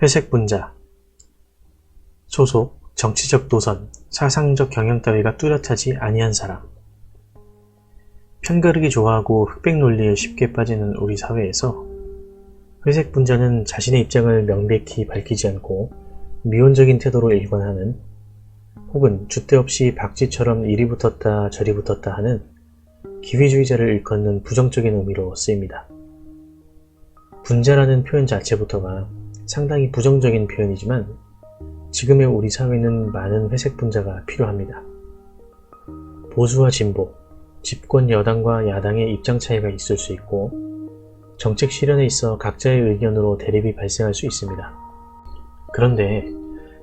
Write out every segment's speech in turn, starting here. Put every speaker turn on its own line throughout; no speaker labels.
회색 분자, 소속, 정치적 노선, 사상적 경영 따위가 뚜렷하지 아니한 사람. 편가르기 좋아하고 흑백 논리에 쉽게 빠지는 우리 사회에서 회색 분자는 자신의 입장을 명백히 밝히지 않고 미온적인 태도로 일관하는, 혹은 줏대 없이 박쥐처럼 이리 붙었다 저리 붙었다 하는 기회주의자를 일컫는 부정적인 의미로 쓰입니다. 분자라는 표현 자체부터가 상당히 부정적인 표현이지만 지금의 우리 사회는 많은 회색 분자가 필요합니다. 보수와 진보, 집권 여당과 야당의 입장 차이가 있을 수 있고 정책 실현에 있어 각자의 의견으로 대립이 발생할 수 있습니다. 그런데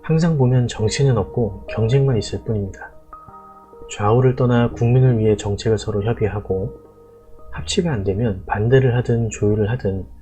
항상 보면 정치는 없고 경쟁만 있을 뿐입니다. 좌우를 떠나 국민을 위해 정책을 서로 협의하고 합치가 안되면 반대를 하든 조율을 하든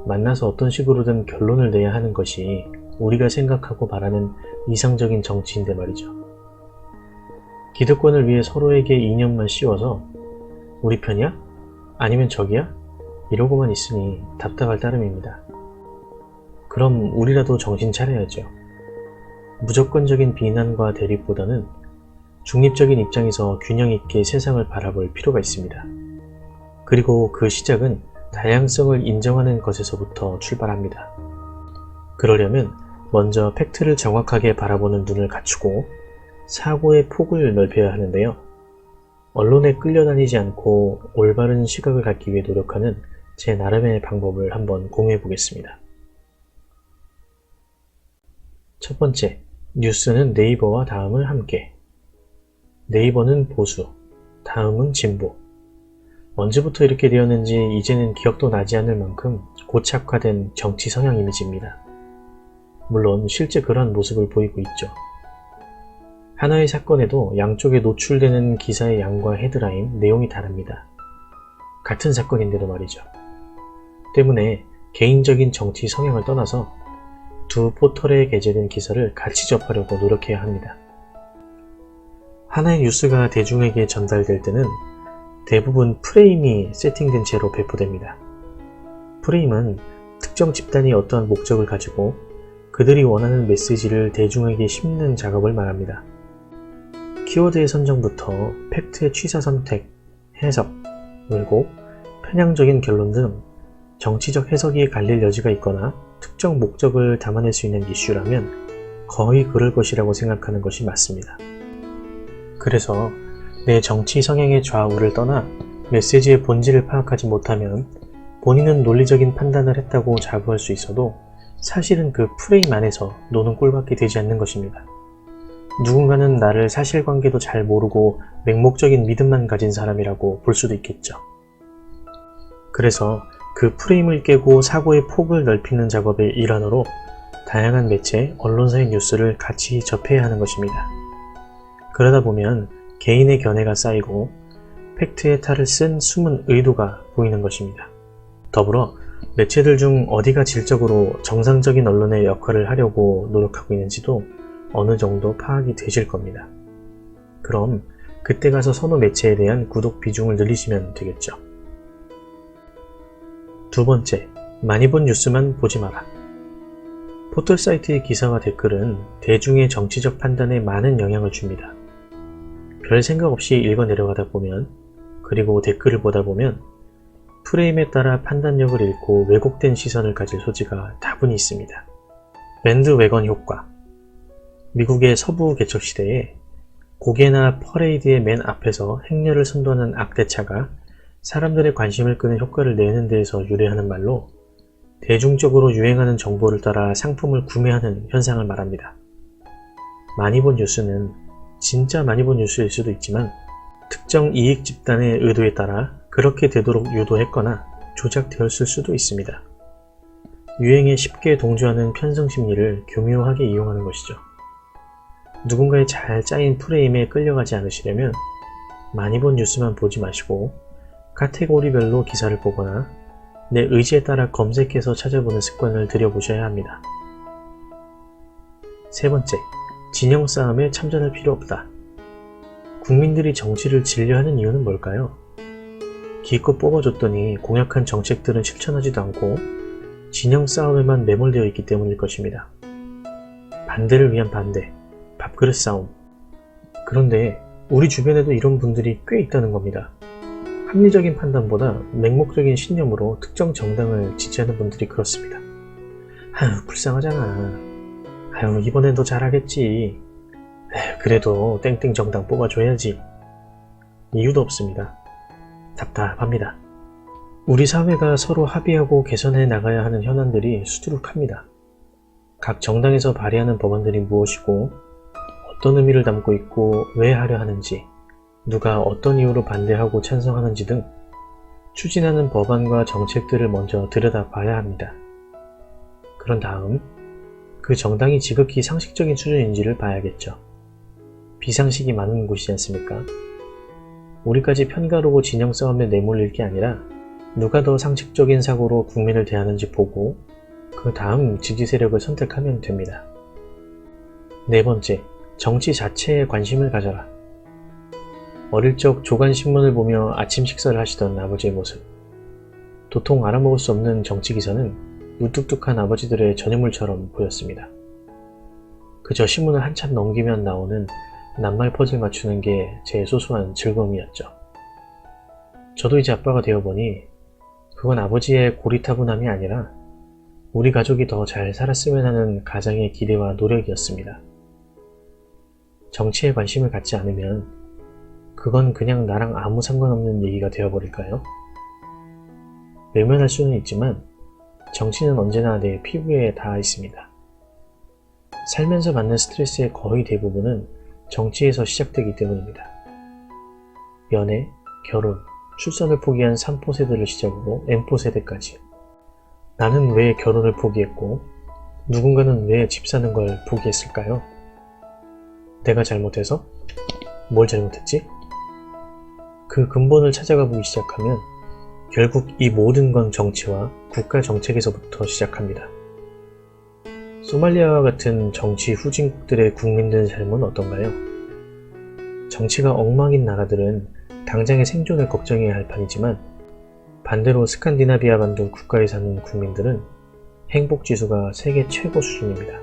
만나서 어떤 식으로든 결론을 내야 하는 것이 우리가 생각하고 바라는 이상적인 정치인데 말이죠. 기득권을 위해 서로에게 이념만 씌워서 우리 편이야? 아니면 적이야? 이러고만 있으니 답답할 따름입니다. 그럼 우리라도 정신 차려야죠. 무조건적인 비난과 대립보다는 중립적인 입장에서 균형 있게 세상을 바라볼 필요가 있습니다. 그리고 그 시작은 다양성을 인정하는 것에서부터 출발합니다. 그러려면 먼저 팩트를 정확하게 바라보는 눈을 갖추고 사고의 폭을 넓혀야 하는데요. 언론에 끌려다니지 않고 올바른 시각을 갖기 위해 노력하는 제 나름의 방법을 한번 공유해 보겠습니다. 첫 번째, 뉴스는 네이버와 다음을 함께. 네이버는 보수, 다음은 진보. 언제부터 이렇게 되었는지 이제는 기억도 나지 않을 만큼 고착화된 정치 성향 이미지입니다. 물론 실제 그러한 모습을 보이고 있죠. 하나의 사건에도 양쪽에 노출되는 기사의 양과 헤드라인, 내용이 다릅니다. 같은 사건인데도 말이죠. 때문에 개인적인 정치 성향을 떠나서 두 포털에 게재된 기사를 같이 접하려고 노력해야 합니다. 하나의 뉴스가 대중에게 전달될 때는 대부분 프레임이 세팅된 채로 배포됩니다. 프레임은 특정 집단이 어떠한 목적을 가지고 그들이 원하는 메시지를 대중에게 심는 작업을 말합니다. 키워드의 선정부터 팩트의 취사 선택, 해석, 왜곡, 편향적인 결론 등 정치적 해석이 갈릴 여지가 있거나 특정 목적을 담아낼 수 있는 이슈라면 거의 그럴 것이라고 생각하는 것이 맞습니다. 그래서 내 정치 성향의 좌우를 떠나 메시지의 본질을 파악하지 못하면 본인은 논리적인 판단을 했다고 자부할 수 있어도 사실은 그 프레임 안에서 노는 꼴밖에 되지 않는 것입니다. 누군가는 나를 사실관계도 잘 모르고 맹목적인 믿음만 가진 사람이라고 볼 수도 있겠죠. 그래서 그 프레임을 깨고 사고의 폭을 넓히는 작업의 일환으로 다양한 매체, 언론사의 뉴스를 같이 접해야 하는 것입니다. 그러다 보면 개인의 견해가 쌓이고 팩트의 탈을 쓴 숨은 의도가 보이는 것입니다. 더불어 매체들 중 어디가 질적으로 정상적인 언론의 역할을 하려고 노력하고 있는지도 어느 정도 파악이 되실 겁니다. 그럼 그때 가서 선호 매체에 대한 구독 비중을 늘리시면 되겠죠. 두 번째, 많이 본 뉴스만 보지 마라. 포털 사이트의 기사와 댓글은 대중의 정치적 판단에 많은 영향을 줍니다. 별 생각 없이 읽어 내려가다 보면, 그리고 댓글을 보다 보면 프레임에 따라 판단력을 잃고 왜곡된 시선을 가질 소지가 다분히 있습니다. 밴드웨건 효과. 미국의 서부 개척 시대에 고개나 퍼레이드의 맨 앞에서 행렬을 선도하는 악대차가 사람들의 관심을 끄는 효과를 내는 데에서 유래하는 말로 대중적으로 유행하는 정보를 따라 상품을 구매하는 현상을 말합니다. 많이 본 뉴스는 진짜 많이 본 뉴스일 수도 있지만 특정 이익 집단의 의도에 따라 그렇게 되도록 유도했거나 조작되었을 수도 있습니다. 유행에 쉽게 동조하는 편성 심리를 교묘하게 이용하는 것이죠. 누군가의 잘 짜인 프레임에 끌려가지 않으시려면 많이 본 뉴스만 보지 마시고 카테고리별로 기사를 보거나 내 의지에 따라 검색해서 찾아보는 습관을 들여보셔야 합니다. 세 번째, 진영 싸움에 참전할 필요 없다. 국민들이 정치를 질려하는 이유는 뭘까요? 기껏 뽑아줬더니 공약한 정책들은 실천하지도 않고 진영 싸움에만 매몰되어 있기 때문일 것입니다. 반대를 위한 반대, 밥그릇 싸움. 그런데 우리 주변에도 이런 분들이 꽤 있다는 겁니다. 합리적인 판단보다 맹목적인 신념으로 특정 정당을 지지하는 분들이 그렇습니다. 아유, 불쌍하잖아. 아유, 이번엔 더 잘하겠지. 에휴, 그래도 땡땡 정당 뽑아줘야지. 이유도 없습니다. 답답합니다. 우리 사회가 서로 합의하고 개선해 나가야 하는 현안들이 수두룩합니다. 각 정당에서 발의하는 법안들이 무엇이고 어떤 의미를 담고 있고 왜 하려 하는지, 누가 어떤 이유로 반대하고 찬성하는지 등 추진하는 법안과 정책들을 먼저 들여다봐야 합니다. 그런 다음 그 정당이 지극히 상식적인 수준인지를 봐야겠죠. 비상식이 많은 곳이지 않습니까? 우리까지 편가르고 진영 싸움에 내몰릴 게 아니라 누가 더 상식적인 사고로 국민을 대하는지 보고 그 다음 지지 세력을 선택하면 됩니다. 네 번째, 정치 자체에 관심을 가져라. 어릴 적 조간신문을 보며 아침 식사를 하시던 아버지의 모습. 도통 알아먹을 수 없는 정치 기사는 무뚝뚝한 아버지들의 전유물처럼 보였습니다. 그저 신문을 한참 넘기면 나오는 낱말 퍼즐 맞추는 게 제 소소한 즐거움이었죠. 저도 이제 아빠가 되어보니 그건 아버지의 고리타분함이 아니라 우리 가족이 더 잘 살았으면 하는 가장의 기대와 노력이었습니다. 정치에 관심을 갖지 않으면 그건 그냥 나랑 아무 상관없는 얘기가 되어버릴까요? 외면할 수는 있지만 정치는 언제나 내 피부에 닿아 있습니다. 살면서 받는 스트레스의 거의 대부분은 정치에서 시작되기 때문입니다. 연애, 결혼, 출산을 포기한 3포 세대를 시작으로 M포 세대까지. 나는 왜 결혼을 포기했고 누군가는 왜 집 사는 걸 포기했을까요? 내가 잘못해서? 뭘 잘못했지? 그 근본을 찾아가 보기 시작하면 결국 이 모든 건 정치와 국가 정책에서부터 시작합니다. 소말리아와 같은 정치 후진국들의 국민들의 삶은 어떤가요? 정치가 엉망인 나라들은 당장의 생존을 걱정해야 할 판이지만 반대로 스칸디나비아 반도 국가에 사는 국민들은 행복지수가 세계 최고 수준입니다.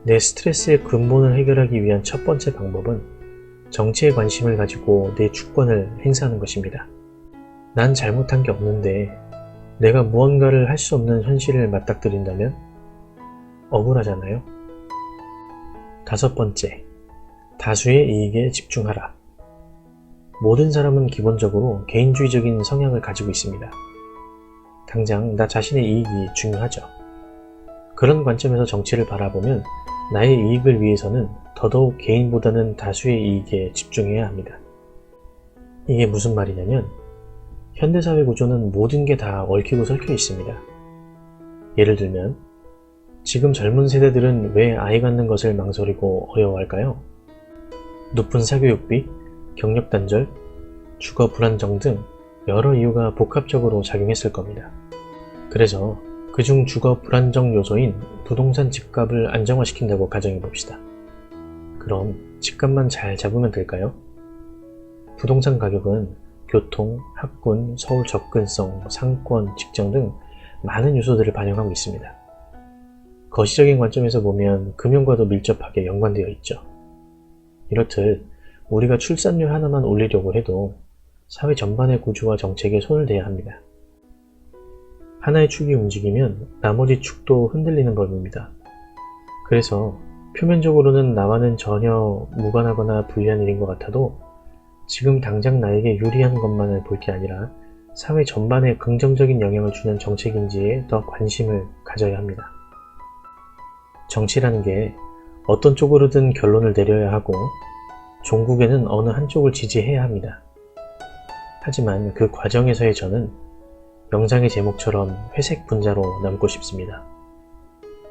내 스트레스의 근본을 해결하기 위한 첫 번째 방법은 정치에 관심을 가지고 내 주권을 행사하는 것입니다. 난 잘못한 게 없는데 내가 무언가를 할 수 없는 현실을 맞닥뜨린다면 억울하잖아요. 다섯 번째, 다수의 이익에 집중하라. 모든 사람은 기본적으로 개인주의적인 성향을 가지고 있습니다. 당장 나 자신의 이익이 중요하죠. 그런 관점에서 정치를 바라보면 나의 이익을 위해서는 더더욱 개인보다는 다수의 이익에 집중해야 합니다. 이게 무슨 말이냐면 현대사회 구조는 모든 게 다 얽히고 설켜 있습니다. 예를 들면 지금 젊은 세대들은 왜 아이 갖는 것을 망설이고 어려워할까요? 높은 사교육비, 경력 단절, 주거 불안정 등 여러 이유가 복합적으로 작용했을 겁니다. 그래서 그중 주거 불안정 요소인 부동산 집값을 안정화시킨다고 가정해봅시다. 그럼 집값만 잘 잡으면 될까요? 부동산 가격은 교통, 학군, 서울 접근성, 상권, 직장 등 많은 요소들을 반영하고 있습니다. 거시적인 관점에서 보면 금융과도 밀접하게 연관되어 있죠. 이렇듯 우리가 출산율 하나만 올리려고 해도 사회 전반의 구조와 정책에 손을 대야 합니다. 하나의 축이 움직이면 나머지 축도 흔들리는 법입니다. 그래서 표면적으로는 나와는 전혀 무관하거나 불리한 일인 것 같아도 지금 당장 나에게 유리한 것만을 볼 게 아니라 사회 전반에 긍정적인 영향을 주는 정책인지에 더 관심을 가져야 합니다. 정치라는 게 어떤 쪽으로든 결론을 내려야 하고 종국에는 어느 한쪽을 지지해야 합니다. 하지만 그 과정에서의 저는 영상의 제목처럼 회색 분자로 남고 싶습니다.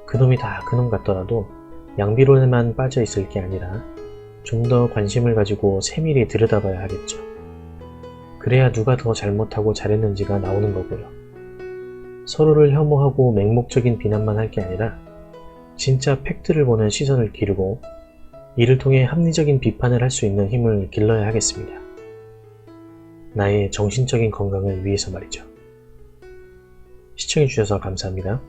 그놈이 다 그놈 같더라도 양비론에만 빠져 있을 게 아니라 좀 더 관심을 가지고 세밀히 들여다봐야 하겠죠. 그래야 누가 더 잘못하고 잘했는지가 나오는 거고요. 서로를 혐오하고 맹목적인 비난만 할 게 아니라 진짜 팩트를 보는 시선을 기르고 이를 통해 합리적인 비판을 할 수 있는 힘을 길러야 하겠습니다. 나의 정신적인 건강을 위해서 말이죠. 시청해주셔서 감사합니다.